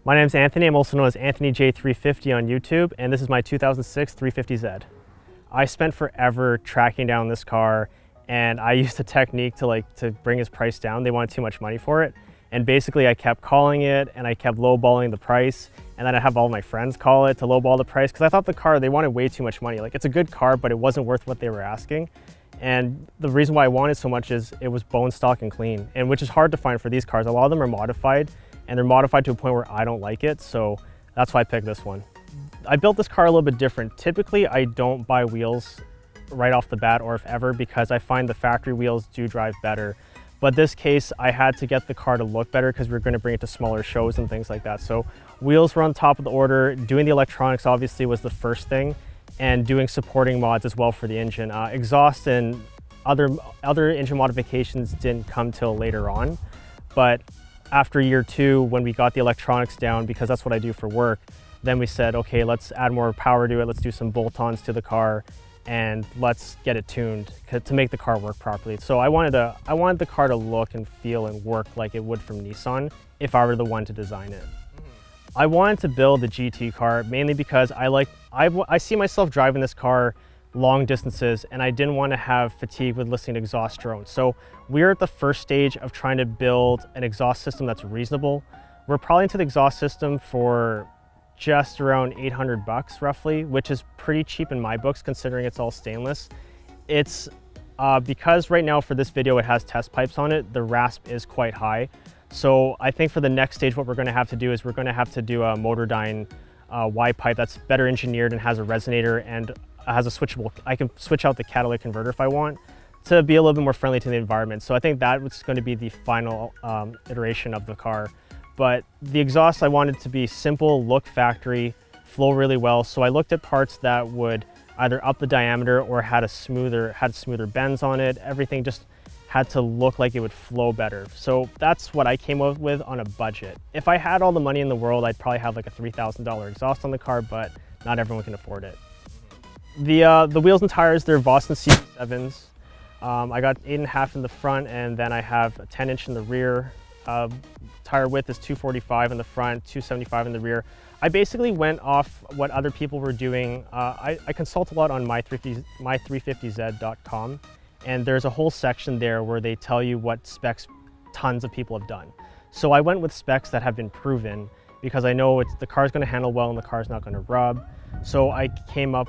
My name is Anthony. I'm also known as AnthonyJ350 on YouTube, and this is my 2006 350Z. I spent forever tracking down this car, and I used a technique to bring his price down. They wanted too much money for it, and basically I kept calling it, and I kept lowballing the price, and then I'd have all my friends call it to lowball the price, because I thought the car, they wanted way too much money. Like, it's a good car, but it wasn't worth what they were asking. And the reason why I wanted so much is it was bone stock and clean, and which is hard to find for these cars. A lot of them are modified, and they're modified to a point where I don't like it, so that's why I picked this one. I built this car a little bit different. Typically, I don't buy wheels right off the bat, or if ever, because I find the factory wheels do drive better. But this case, I had to get the car to look better because we were going to bring it to smaller shows and things like that. So wheels were on top of the order. Doing the electronics obviously was the first thing, and doing supporting mods as well for the engine. Exhaust and other engine modifications didn't come till later on, but after year 2, when we got the electronics down, because that's what I do for work, then we said, okay, let's add more power to it, let's do some bolt-ons to the car, and let's get it tuned to make the car work properly. So I wanted the car to look and feel and work like it would from Nissan if I were the one to design it. I wanted to build the GT car mainly because I see myself driving this car long distances, and I didn't want to have fatigue with listening to exhaust drones. So we're at the first stage of trying to build an exhaust system that's reasonable. We're probably into the exhaust system for just around 800 bucks roughly, which is pretty cheap in my books considering it's all stainless. It's because right now for this video it has test pipes on it, the RASP is quite high. So I think for the next stage what we're going to have to do is we're going to have to do a Motordyne Y pipe that's better engineered and has a resonator and has a switchable, I can switch out the catalytic converter if I want, to be a little bit more friendly to the environment. So I think that was going to be the final iteration of the car. But the exhaust I wanted to be simple, look factory, flow really well. So I looked at parts that would either up the diameter or had smoother bends on it. Everything just had to look like it would flow better. So that's what I came up with on a budget. If I had all the money in the world, I'd probably have like a $3,000 exhaust on the car, but not everyone can afford it. The wheels and tires, they're Boston CB7s. I got 8.5 in the front, and then I have a 10-inch in the rear. Tire width is 245 in the front, 275 in the rear. I basically went off what other people were doing. I consult a lot on my350z.com, and there's a whole section there where they tell you what specs tons of people have done. So I went with specs that have been proven because I know the car's going to handle well and the car's not going to rub. So I came up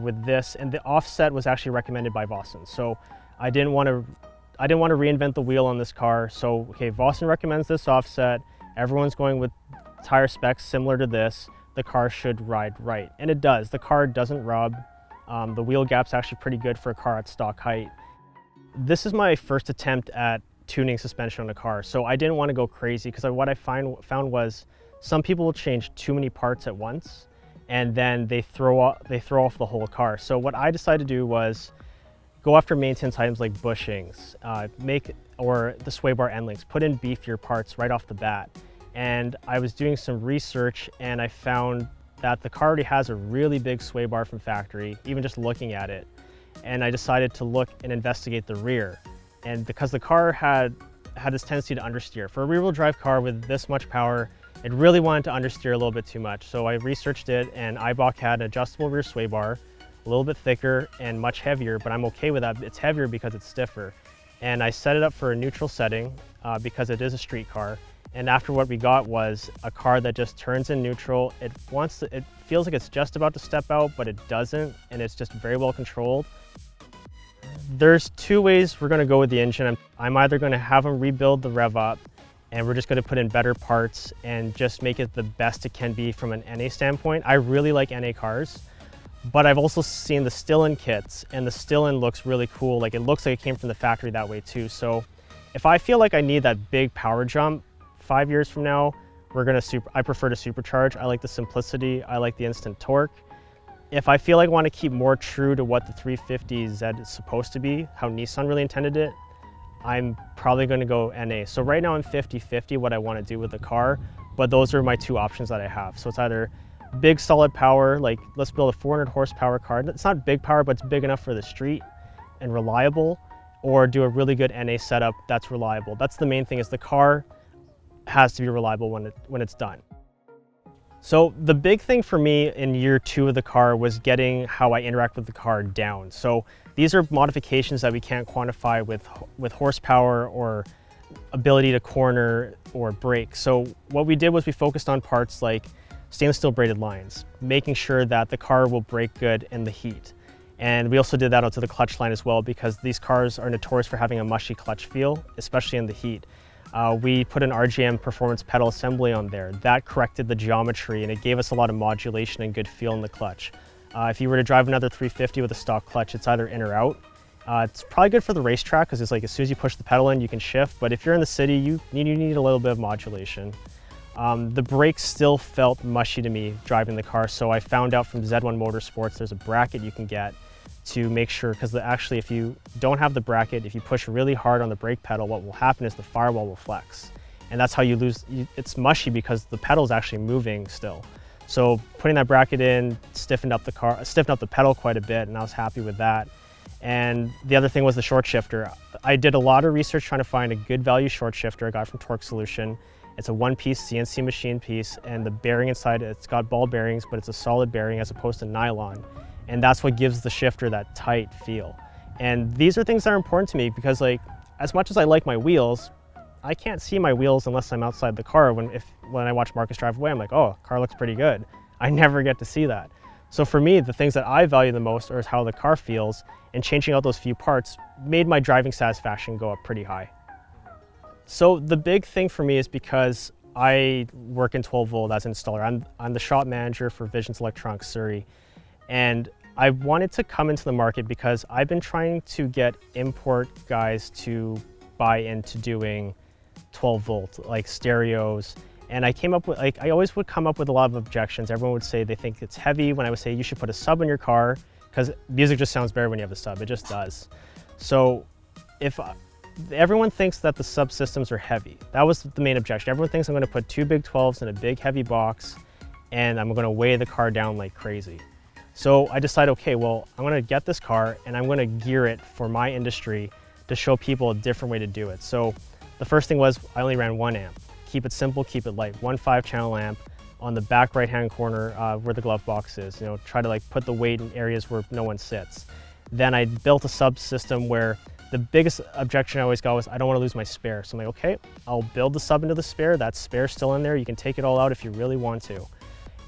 with this, and the offset was actually recommended by Boston. So I didn't want to reinvent the wheel on this car. So okay, Boston recommends this offset. Everyone's going with tire specs similar to this. The car should ride right, and it does. The car doesn't rub. The wheel gap's actually pretty good for a car at stock height. This is my first attempt at tuning suspension on a car, so I didn't want to go crazy because what I found was some people will change too many parts at once, and then they throw off the whole car. So what I decided to do was go after maintenance items like bushings, or the sway bar end links, put in beefier parts right off the bat. And I was doing some research, and I found that the car already has a really big sway bar from factory, even just looking at it. And I decided to look and investigate the rear. And because the car had this tendency to understeer. For a rear-wheel drive car with this much power, it really wanted to understeer a little bit too much. So I researched it, and Eibach had an adjustable rear sway bar, a little bit thicker and much heavier, but I'm okay with that. It's heavier because it's stiffer. And I set it up for a neutral setting because it is a street car. And after what we got was a car that just turns in neutral. It feels like it's just about to step out, but it doesn't, and it's just very well controlled. There's two ways we're gonna go with the engine. I'm either gonna have them rebuild the rev up, and we're just gonna put in better parts and just make it the best it can be from an NA standpoint. I really like NA cars, but I've also seen the still-in kits, and the still-in looks really cool. Like, it looks like it came from the factory that way too. So if I feel like I need that big power jump 5 years from now, I prefer to supercharge. I like the simplicity, I like the instant torque. If I feel like I want to keep more true to what the 350Z is supposed to be, how Nissan really intended it, I'm probably going to go NA. So right now I'm 50-50 what I want to do with the car, but those are my two options that I have. So it's either big solid power, like let's build a 400 horsepower car. It's not big power, but it's big enough for the street and reliable, or do a really good NA setup that's reliable. That's the main thing, is the car has to be reliable when it's done. So the big thing for me in year 2 of the car was getting how I interact with the car down. So these are modifications that we can't quantify with horsepower or ability to corner or brake. So what we did was we focused on parts like stainless steel braided lines, making sure that the car will brake good in the heat. And we also did that onto the clutch line as well, because these cars are notorious for having a mushy clutch feel, especially in the heat. We put an RGM performance pedal assembly on there. That corrected the geometry and it gave us a lot of modulation and good feel in the clutch. If you were to drive another 350 with a stock clutch, it's either in or out. It's probably good for the racetrack because it's like as soon as you push the pedal in, you can shift. But if you're in the city, you need a little bit of modulation. The brakes still felt mushy to me driving the car, so I found out from Z1 Motorsports there's a bracket you can get to make sure, because actually if you don't have the bracket, if you push really hard on the brake pedal, what will happen is the firewall will flex. And that's how you lose, it's mushy because the pedal is actually moving still. So putting that bracket in stiffened up the pedal quite a bit, and I was happy with that. And the other thing was the short shifter. I did a lot of research trying to find a good value short shifter I got from Torque Solution. It's a one-piece CNC machine piece, and the bearing inside, it's got ball bearings, but it's a solid bearing as opposed to nylon. And that's what gives the shifter that tight feel. And these are things that are important to me because, like, as much as I like my wheels, I can't see my wheels unless I'm outside the car. When I watch Marcus drive away, I'm like, oh, car looks pretty good. I never get to see that. So for me, the things that I value the most are how the car feels, and changing out those few parts made my driving satisfaction go up pretty high. So the big thing for me is because I work in 12 volt as an installer. I'm the shop manager for Visions Electronics Surrey. And I wanted to come into the market because I've been trying to get import guys to buy into doing 12 volt, like stereos. And I came up with, like, I always would come up with a lot of objections. Everyone would say they think it's heavy when I would say you should put a sub in your car because music just sounds better when you have a sub. It just does. So everyone thinks that the subsystems are heavy. That was the main objection. Everyone thinks I'm going to put 2 big 12s in a big heavy box and I'm going to weigh the car down like crazy. So I decided, okay, well, I'm going to get this car and I'm going to gear it for my industry to show people a different way to do it. So the first thing was I only ran 1 amp. Keep it simple, keep it light. 1 5-channel amp on the back right-hand corner where the glove box is. You know, try to like put the weight in areas where no one sits. Then I built a subsystem where the biggest objection I always got was I don't want to lose my spare. So I'm like, okay, I'll build the sub into the spare. That spare's still in there. You can take it all out if you really want to.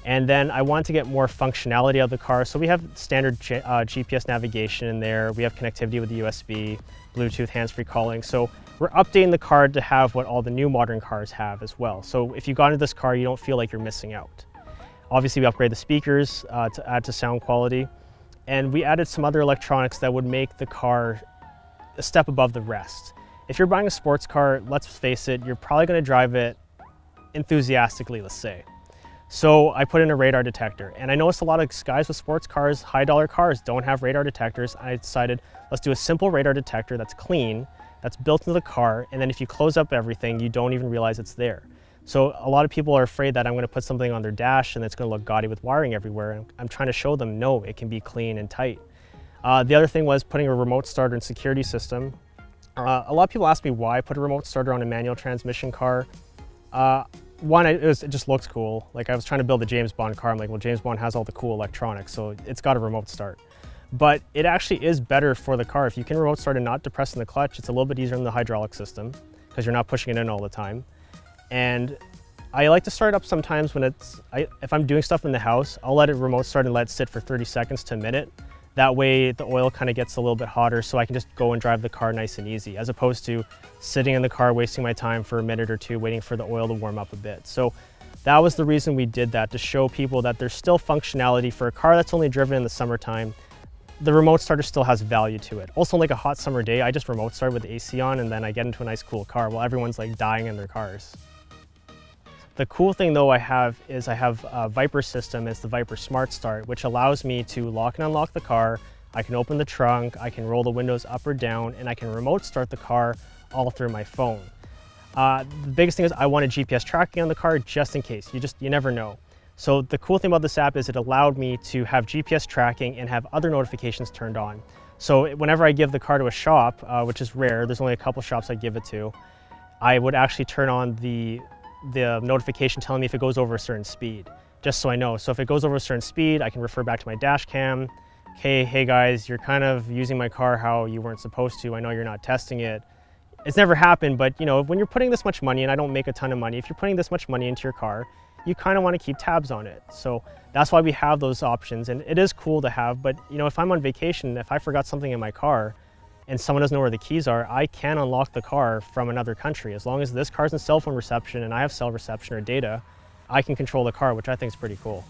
And then I wanted to get more functionality out of the car. So we have standard GPS navigation in there. We have connectivity with the USB, Bluetooth, hands-free calling. So we're updating the car to have what all the new modern cars have as well. So if you got into this car, you don't feel like you're missing out. Obviously, we upgrade the speakers to add to sound quality. And we added some other electronics that would make the car a step above the rest. If you're buying a sports car, let's face it, you're probably going to drive it enthusiastically, let's say. So I put in a radar detector, and I noticed a lot of guys with sports cars, high dollar cars, don't have radar detectors. I decided, let's do a simple radar detector that's clean, that's built into the car, and then if you close up everything, you don't even realize it's there. So a lot of people are afraid that I'm going to put something on their dash and it's going to look gaudy with wiring everywhere. And I'm trying to show them, no, it can be clean and tight. The other thing was putting a remote starter and security system. A lot of people ask me why I put a remote starter on a manual transmission car. One, it just looks cool. Like I was trying to build a James Bond car. I'm like, well, James Bond has all the cool electronics, so it's got a remote start. But it actually is better for the car. If you can remote start and not depressing the clutch, it's a little bit easier in the hydraulic system because you're not pushing it in all the time. And I like to start it up sometimes when if I'm doing stuff in the house, I'll let it remote start and let it sit for 30 seconds to a minute. That way the oil kind of gets a little bit hotter so I can just go and drive the car nice and easy, as opposed to sitting in the car wasting my time for a minute or two waiting for the oil to warm up a bit. So that was the reason we did that, to show people that there's still functionality for a car that's only driven in the summertime. The remote starter still has value to it. Also, like a hot summer day, I just remote start with the AC on and then I get into a nice cool car while everyone's like dying in their cars. The cool thing though I have a Viper system. It's the Viper Smart Start, which allows me to lock and unlock the car. I can open the trunk, I can roll the windows up or down, and I can remote start the car all through my phone. The biggest thing is I wanted GPS tracking on the car just in case. You never know. So the cool thing about this app is it allowed me to have GPS tracking and have other notifications turned on. So whenever I give the car to a shop, which is rare, there's only a couple shops I give it to, I would actually turn on the notification telling me if it goes over a certain speed. just so I know. So if it goes over a certain speed, I can refer back to my dash cam. Hey guys, you're kind of using my car how you weren't supposed to. I know you're not testing it. It's never happened, but you know, when you're putting this much money, and I don't make a ton of money, if you're putting this much money into your car, you kind of want to keep tabs on it. So that's why we have those options, and it is cool to have. But you know, if I'm on vacation, if I forgot something in my car and someone doesn't know where the keys are, I can unlock the car from another country. As long as this car's in cell phone reception and I have cell reception or data, I can control the car, which I think is pretty cool.